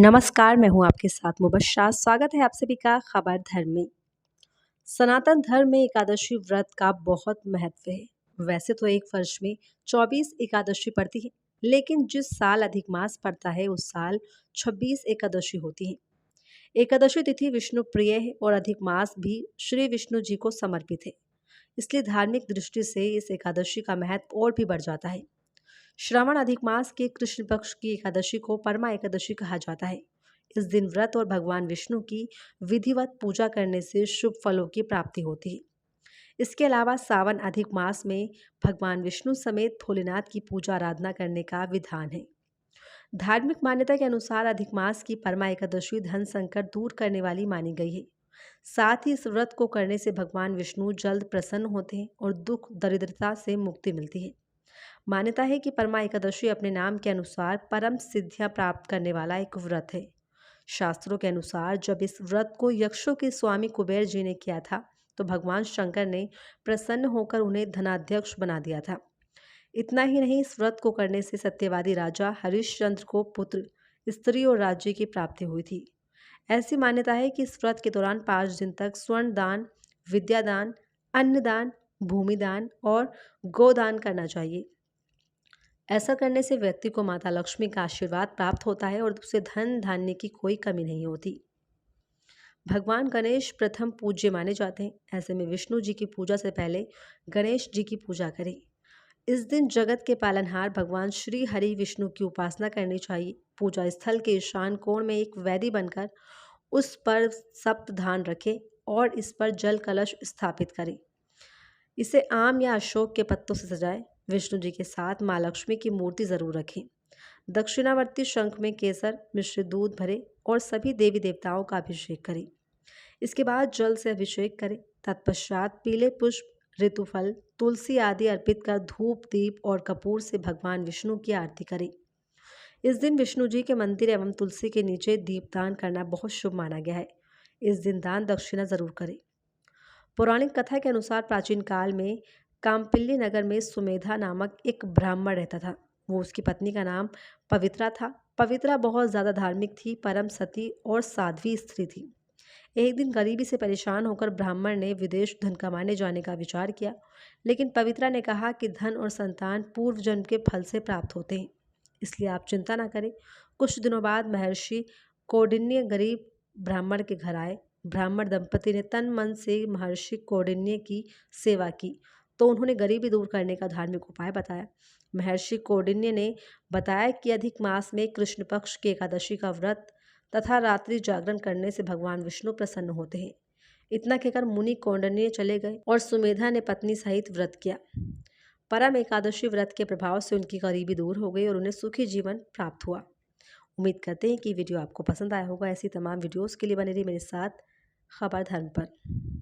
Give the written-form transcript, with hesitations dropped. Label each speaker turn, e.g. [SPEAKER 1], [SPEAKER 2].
[SPEAKER 1] नमस्कार, मैं हूँ आपके साथ मुबश्शा। स्वागत है आप सभी का खबर धर्म में। सनातन धर्म में एकादशी व्रत का बहुत महत्व है। वैसे तो एक वर्ष में 24 एकादशी पड़ती है, लेकिन जिस साल अधिक मास पड़ता है उस साल 26 एकादशी होती है। एकादशी तिथि विष्णु प्रिय है और अधिक मास भी श्री विष्णु जी को समर्पित है। इसलिए धार्मिक दृष्टि से इस एकादशी का महत्व और भी बढ़ जाता है। श्रावण अधिक मास के कृष्ण पक्ष की एकादशी को परमा एकादशी कहा जाता है। इस दिन व्रत और भगवान विष्णु की विधिवत पूजा करने से शुभ फलों की प्राप्ति होती है। इसके अलावा सावन अधिक मास में भगवान विष्णु समेत भोलेनाथ की पूजा आराधना करने का विधान है। धार्मिक मान्यता के अनुसार अधिक मास की परमा एकादशी धन संकट दूर करने वाली मानी गई है। साथ ही इस व्रत को करने से भगवान विष्णु जल्द प्रसन्न होते हैं और दुख दरिद्रता से मुक्ति मिलती है। मान्यता है कि परमा एकादशी अपने नाम के अनुसार परम सिद्धियां प्राप्त करने वाला एक व्रत है। शास्त्रों के अनुसार जब इस व्रत को यक्षों के स्वामी कुबेर जी ने किया था तो भगवान शंकर ने प्रसन्न होकर उन्हें धनाध्यक्ष बना दिया था। इतना ही नहीं, इस व्रत को करने से सत्यवादी राजा हरिश्चंद्र को पुत्र, स्त्री और राज्य की प्राप्ति हुई थी। ऐसी मान्यता है कि इस व्रत के दौरान 5 दिन तक स्वर्ण दान, विद्यादान, अन्नदान, भूमिदान और गोदान करना चाहिए। ऐसा करने से व्यक्ति को माता लक्ष्मी का आशीर्वाद प्राप्त होता है और उसे धन धान्य की कोई कमी नहीं होती। भगवान गणेश प्रथम पूज्य माने जाते हैं। ऐसे में विष्णु जी की पूजा से पहले गणेश जी की पूजा करें। इस दिन जगत के पालनहार भगवान श्री हरि विष्णु की उपासना करनी चाहिए। पूजा स्थल के ईशान कोण में एक वेदी बनकर उस पर सप्तधान रखें और इस पर जल कलश स्थापित करें। इसे आम या अशोक के पत्तों से सजाएं। विष्णु जी के साथ माँ लक्ष्मी की मूर्ति जरूर रखें। दक्षिणावर्ती शंख में केसर मिश्रित दूध भरें और सभी देवी देवताओं का अभिषेक करें। इसके बाद जल से अभिषेक करें। तत्पश्चात पीले पुष्प, ऋतुफल, तुलसी आदि अर्पित कर धूप, दीप और कपूर से भगवान विष्णु की आरती करें। इस दिन विष्णु जी के मंदिर एवं तुलसी के नीचे दीपदान करना बहुत शुभ माना गया है। इस दिन दान दक्षिणा जरूर करें। पौराणिक कथा के अनुसार प्राचीन काल में काम्पिल्य नगर में सुमेधा नामक एक ब्राह्मण रहता था। वो उसकी पत्नी का नाम पवित्रा था। पवित्रा बहुत ज़्यादा धार्मिक थी, परम सती और साध्वी स्त्री थी। एक दिन गरीबी से परेशान होकर ब्राह्मण ने विदेश धन कमाने जाने का विचार किया, लेकिन पवित्रा ने कहा कि धन और संतान पूर्व जन्म के फल से प्राप्त होते हैं, इसलिए आप चिंता न करें। कुछ दिनों बाद महर्षि कौंडिन्य गरीब ब्राह्मण के घर आए। ब्राह्मण दंपति ने तन मन से महर्षि कौंडिन्य की सेवा की तो उन्होंने गरीबी दूर करने का धार्मिक उपाय बताया। महर्षि कौंडिन्य ने बताया कि अधिक मास में कृष्ण पक्ष की एकादशी का व्रत तथा रात्रि जागरण करने से भगवान विष्णु प्रसन्न होते हैं। इतना कहकर मुनि कौंडिन्य चले गए और सुमेधा ने पत्नी सहित व्रत किया। परम एकादशी व्रत के प्रभाव से उनकी गरीबी दूर हो गई और उन्हें सुखी जीवन प्राप्त हुआ। उम्मीद करते हैं कि वीडियो आपको पसंद आया होगा। ऐसी तमाम वीडियोस के लिए बने रहिए मेरे साथ खबर धर्म पर।